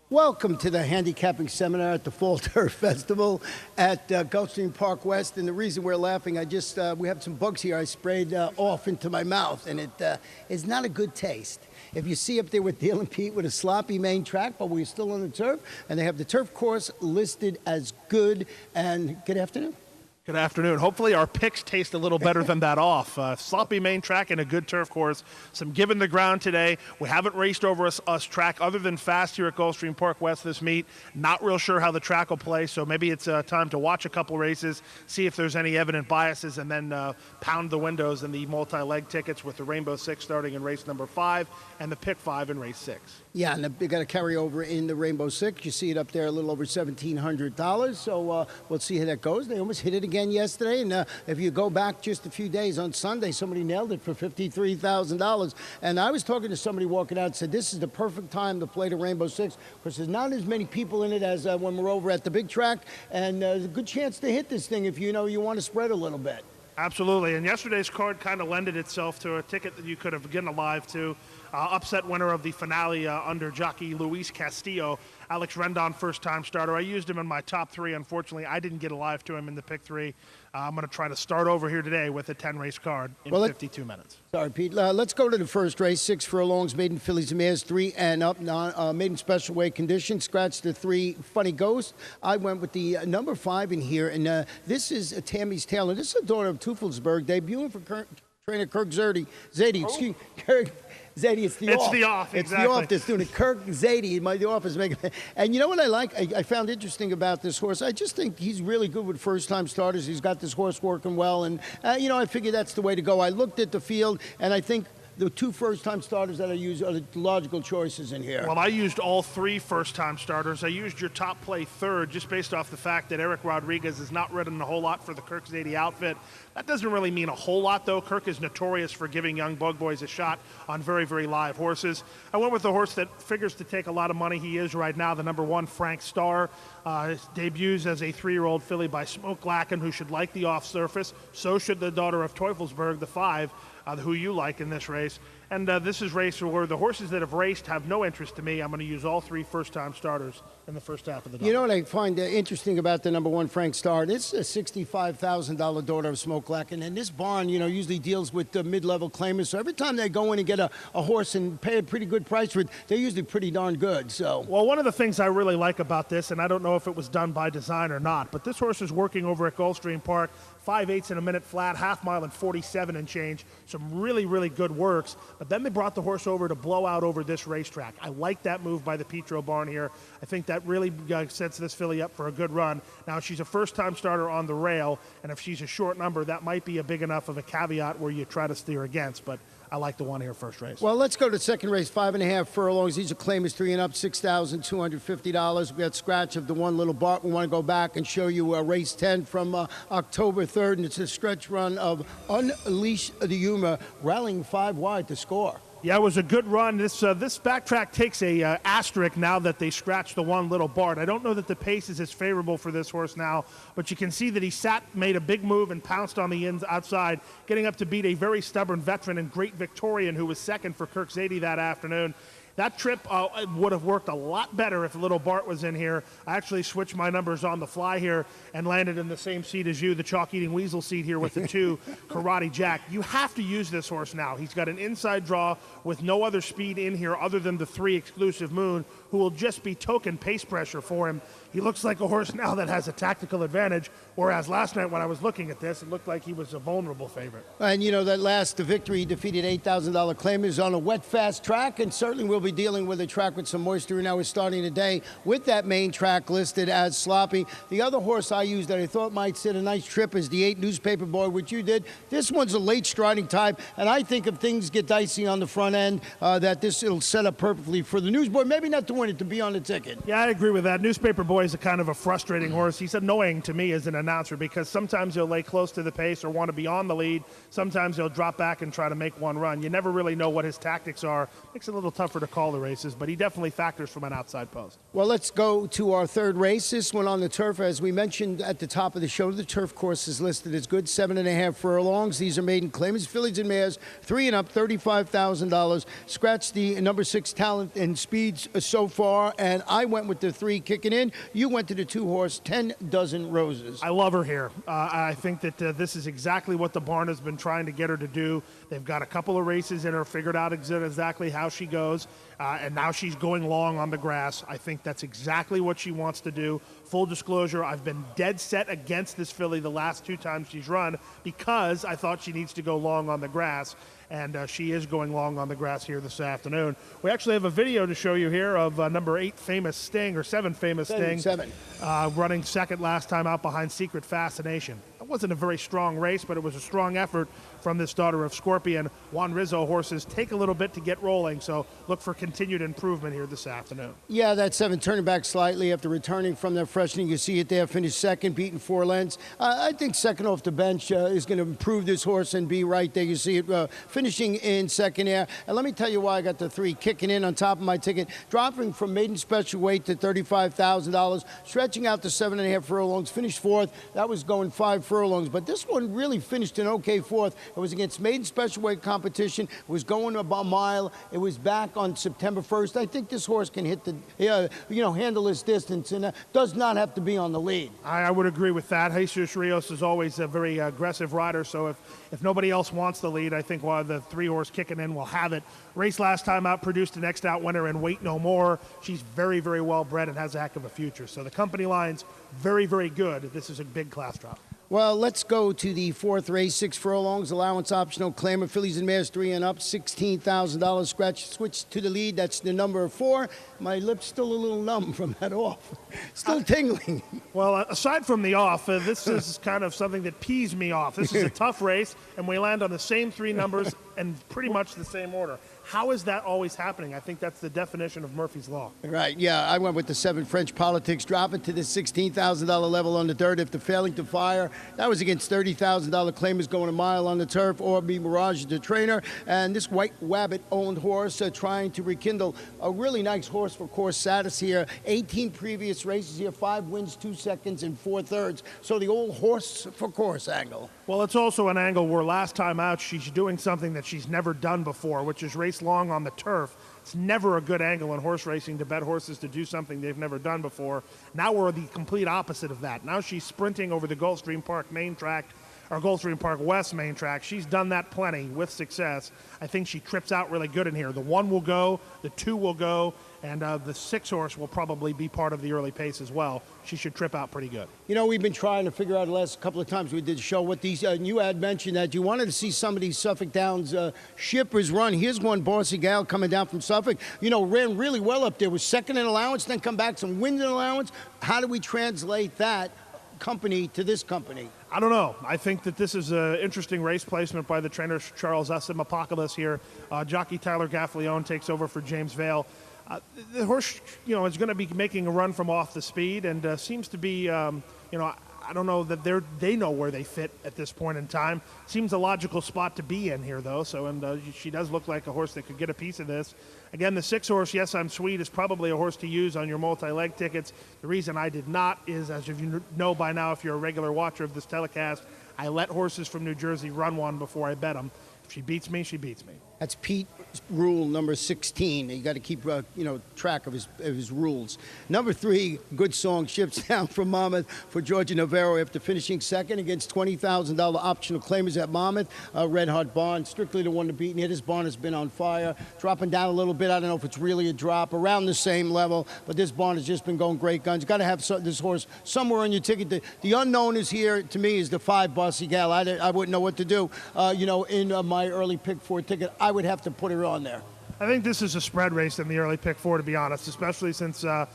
Welcome to the Handicapping Seminar at the Fall Turf Festival at Gulfstream Park West. And the reason we're laughing, we have some bugs here I sprayed off into my mouth, and it is not a good taste. If you see up there with Dale and Pete with a sloppy main track, but we're still on the turf, and they have the turf course listed as good. And good afternoon. Good afternoon. Hopefully our picks taste a little better than that off. Sloppy main track and a good turf course. Some give in the ground today. We haven't raced over us track other than fast here at Gulfstream Park West this meet. Not real sure how the track will play, so maybe it's time to watch a couple races, see if there's any evident biases, and then pound the windows in the multi-leg tickets with the Rainbow Six starting in race number 5 and the pick 5 in race 6. Yeah, and they got a carryover in the Rainbow Six. You see it up there a little over $1,700. So we'll see how that goes. They almost hit it again yesterday, and if you go back just a few days on Sunday, somebody nailed it for $53,000. And I was talking to somebody walking out and said this is the perfect time to play the Rainbow Six because there's not as many people in it as when we're over at the big track, and there's a good chance to hit this thing if you want to spread a little bit. Absolutely, and yesterday's card kind of lended itself to a ticket that you could have gotten alive to. Upset winner of the finale under jockey Luis Castillo, Alex Rendon, first-time starter. I used him in my top 3. Unfortunately, I didn't get alive to him in the pick 3. I'm going to try to start over here today with a 10-race card in 52 minutes. Sorry, Pete. Let's go to the first race. 6 furlongs, maiden fillies and mares, 3 and up, maiden special weight condition. Scratch the 3 funny ghosts. I went with the number 5 in here, and this is Tammy's Tail, and this is a daughter of Teufelsberg, debuting for trainer Kirk Zadie. Kirk Zadie, it's the off. Exactly. It's the off that's doing it. Kirk Zadie, the off is making it. And you know what I like? I found interesting about this horse. I just think he's really good with first-time starters. He's got this horse working well, and I figure that's the way to go. I looked at the field, and I think the 2 first-time starters that I use are the logical choices in here. Well, I used all 3 first-time starters. I used your top play third just based off the fact that Eric Rodriguez is not ridden a whole lot for the Kirk Zadie outfit. That doesn't really mean a whole lot, though. Kirk is notorious for giving young bug boys a shot on very, very live horses. I went with the horse that figures to take a lot of money. He is right now the number 1, Frank Starr. Debuts as a 3-year-old filly by Smoke Lacken, who should like the off-surface. So should the daughter of Teufelsberg, the 5. Who you like in this race. And this is race where the horses that have raced have no interest to me. I'm going to use all 3 first-time starters in the first half of the double. You know what I find interesting about the number 1, Frank Starr? This is a $65,000 daughter of Smoke Lacken, and this barn, usually deals with the mid-level claimers. So every time they go in and get a horse and pay a pretty good price for it, they're usually pretty darn good. So, well, one of the things I really like about this, and I don't know if it was done by design or not, but this horse is working over at Gulfstream Park, 5/8 in a minute flat, half mile and 47 and change. Some really, really good works. But then they brought the horse over to blow out over this racetrack. I like that move by the Petro barn here. I think that really sets this filly up for a good run. Now, she's a first-time starter on the rail, and if she's a short number, that might be a big enough of a caveat where you try to steer against. But I like the one here first race. Well, let's go to second race, 5.5 furlongs. These are claimers 3 and up, $6,250. We got scratch of the one little Bart. We want to go back and show you race 10 from October 3rd, and it's a stretch run of Unleash the Humor, rallying 5 wide to score. Yeah, it was a good run. This backtrack takes a asterisk now that they scratched the one little Bart. I don't know that the pace is as favorable for this horse now, but you can see that he made a big move and pounced on the outside, getting up to beat a very stubborn veteran and great Victorian who was second for Kirk Zadie that afternoon. That trip would have worked a lot better if little Bart was in here. I actually switched my numbers on the fly here and landed in the same seat as you, the chalk-eating weasel seat here with the 2 Karate Jack. You have to use this horse now. He's got an inside draw with no other speed in here other than the 3 exclusive Moon, who will just be token pace pressure for him. He looks like a horse now that has a tactical advantage, whereas last night when I was looking at this, it looked like he was a vulnerable favorite. And that last victory, he defeated $8,000 claimers on a wet, fast track, and certainly will be dealing with a track with some moisture. Now we're starting today with that main track listed as sloppy. The other horse I used that I thought might sit a nice trip is the 8 Newspaper Boy, which you did. This one's a late striding type, and I think if things get dicey on the front end, that it'll set up perfectly for the Newsboy. Maybe not to win it, to be on the ticket. Yeah, I agree with that. Newspaper Boy is a kind of a frustrating horse. He's annoying to me as an announcer because sometimes he'll lay close to the pace or want to be on the lead. Sometimes he'll drop back and try to make one run. You never really know what his tactics are. Makes it a little tougher to call the races, but he definitely factors from an outside post. Well, let's go to our third race. This one on the turf, as we mentioned at the top of the show, the turf course is listed as good, 7.5 furlongs. These are maiden claimers, fillies and mares, 3 and up, $35,000. Scratch the number 6 Talent and Speeds So so far, and I went with the 3 kicking in. You went to the 2-horse 10 Dozen Roses. I love her here. I think that this is exactly what the barn has been trying to get her to do. They've got a couple of races in her, figured out exactly how she goes, and now she's going long on the grass. I think that's exactly what she wants to do. Full disclosure, I've been dead set against this filly the last 2 times she's run because I thought she needs to go long on the grass, and she is going long on the grass here this afternoon. We actually have a video to show you here of number 8 Famous Sting, or 7 Famous Sting, running second last time out behind Secret Fascination. It wasn't a very strong race, but it was a strong effort from this daughter of Scorpion. Juan Rizzo horses take a little bit to get rolling, so look for continued improvement here this afternoon. Yeah, that 7 turning back slightly after returning from their freshening. You see it there, finished second, beaten 4 lengths. I think second off the bench is going to improve this horse and be right there. You see it finishing in second there. And let me tell you why I got the 3 kicking in on top of my ticket, dropping from maiden special weight to $35,000, stretching out to 7.5 furlongs, finished 4th. That was going 5 furlongs, but this one really finished an okay 4th. It was against maiden special weight competition. It was going about a mile. It was back on September 1st. I think this horse can hit the, handle this distance and does not have to be on the lead. I would agree with that. Jesus Rios is always a very aggressive rider, so if nobody else wants the lead, I think the 3-horse kicking in will have it. Race last time out, produced the next out winner and Wait No More. She's very, very well bred and has a heck of a future. So the company line's very, very good. This is a big class drop. Well, let's go to the 4th race, 6 furlongs, allowance optional, claimer, fillies and mares 3 and up, $16,000. Switch to the lead. That's the number 4. My lips still a little numb from that off. Still tingling. Well, aside from the off, this is kind of something that pees me off. This is a tough race, and we land on the same 3 numbers and pretty much the same order. How is that always happening? I think that's the definition of Murphy's Law. Right, yeah. I went with the 7 French Politics, dropping to the $16,000 level on the dirt after failing to fire. That was against $30,000 claimers going a mile on the turf, or be Mirage the trainer. And this White Wabbit-owned horse trying to rekindle a really nice horse for course status here. 18 previous races here, 5 wins, 2 seconds, and 4 thirds. So the old horse for course angle. Well, it's also an angle where last time out she's doing something that she's never done before, which is race long on the turf. It's never a good angle in horse racing to bet horses to do something they've never done before. Now we're the complete opposite of that. Now she's sprinting over the Gulfstream Park main track, or Gulfstream Park West main track. She's done that plenty with success. I think she trips out really good in here. The 1 will go, the 2 will go, and the 6 horse will probably be part of the early pace as well. She should trip out pretty good. You know, we've been trying to figure out the last couple of times we did the show what these, you had mentioned that you wanted to see some of these Suffolk Downs shippers run. Here's one, Bossy Gal, coming down from Suffolk. You know, ran really well up there, was second in allowance, then come back some wins in allowance. How do we translate that company to this company? I don't know. I think that this is an interesting race placement by the trainer Charles Apocalypse here. Jockey Tyler Gaffleone takes over for James Vale. The horse, is going to be making a run from off the speed and seems to be, I don't know that they know where they fit at this point in time. Seems a logical spot to be in here, though. So, and she does look like a horse that could get a piece of this. Again, the 6 horse, Yes I'm Sweet, is probably a horse to use on your multi-leg tickets. The reason I did not is, as you know by now, if you're a regular watcher of this telecast, I let horses from New Jersey run one before I bet them. If she beats me, she beats me. That's Pete rule number 16. You got to keep track of his rules. Number 3, good song, ships down from Monmouth for Georgia Navarro after finishing second against $20,000 optional claimers at Monmouth. Red Hot Barn, strictly the one to beat. And his barn has been on fire, dropping down a little bit. I don't know if it's really a drop, around the same level, but this barn has just been going great guns. Got to have this horse somewhere on your ticket. The unknown is here to me is the 5 Bossy Gal. I wouldn't know what to do. In my early pick 4 ticket, I would have to put her on there. I think this is a spread race in the early pick 4, to be honest, especially since, the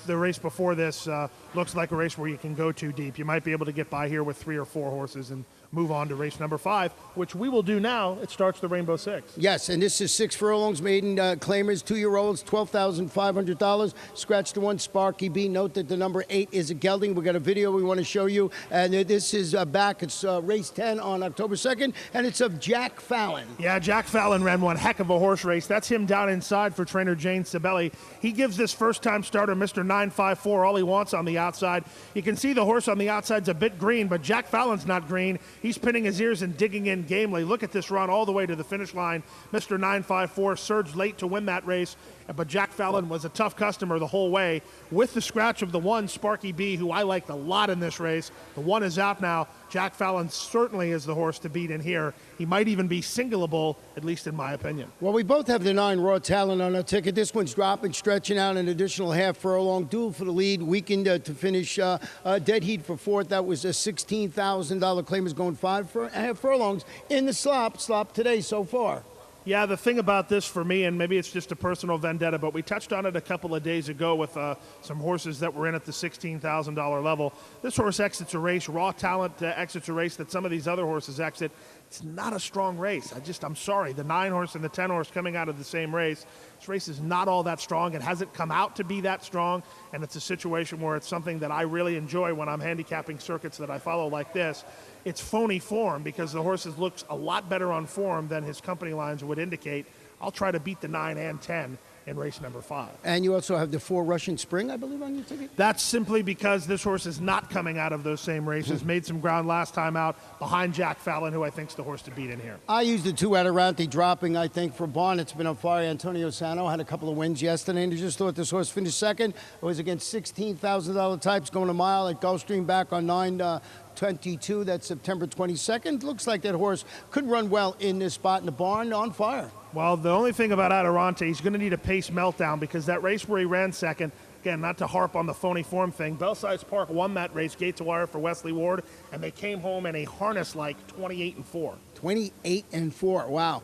race before this looks like a race where you can go too deep. You might be able to get by here with 3 or 4 horses and move on to race number 5, which we will do now. It starts the Rainbow Six. Yes, and this is 6 furlongs, maiden claimers, 2-year-olds, $12,500. Scratch the 1, Sparky B. Note that the number 8 is a gelding. We got a video we want to show you, and this is back. It's race 10 on October 2nd, and it's of Jack Fallon. Yeah, Jack Fallon ran one heck of a horse race. That's him down inside for trainer Jane Sibeli. He gives this first-time starter, Mr. 954, all he wants on the outside. You can see the horse on the outside's a bit green, but Jack Fallon's not green. he's pinning his ears and digging in gamely. Look at this run all the way to the finish line. Mr. 954 surged late to win that race, but Jack Fallon was a tough customer the whole way. With the scratch of the one, Sparky B, who I liked a lot in this race, the one is out now. Jack Fallon certainly is the horse to beat in here. He might even be singleable, at least in my opinion. Well, we both have the 9 Raw Talent on our ticket. This one's dropping, stretching out an additional half furlong. Duel for the lead. Weekend to finish. Dead heat for fourth. That was a $16,000 claim. Is going 5.5 furlongs in the slop today so far. Yeah, the thing about this for me, and maybe it's just a personal vendetta, but we touched on it a couple of days ago with some horses that were in at the $16,000 level. This horse exits a race. Raw Talent exits a race that some of these other horses exit. It's not a strong race. I'm sorry. The 9 horse and the 10 horse coming out of the same race. This race is not all that strong. It hasn't come out to be that strong, and it's a situation where it's something that I really enjoy when I'm handicapping circuits that I follow like this. It's phony form because the horse looks a lot better on form than his company lines would indicate. I'll try to beat the 9 and 10 in race number 5. And you also have the 4 Russian Spring, I believe, on your ticket? That's simply because this horse is not coming out of those same races. Made some ground last time out behind Jack Fallon, who I think is the horse to beat in here. I used the 2 Adirante dropping, I think, for Barn. It's been on fire. Antonio Sano had a couple of wins yesterday, and I just thought this horse finished second. It was against $16,000 types going a mile at Gulfstream back on 9/22. That's September 22nd. Looks like that horse could run well in this spot in the barn, on fire. Well, the only thing about Adirante, he's going to need a pace meltdown because that race where he ran second, again, not to harp on the phony form thing, Belsize Park won that race, gate to wire for Wesley Ward, and they came home in a harness-like 28-4. 28-4, wow.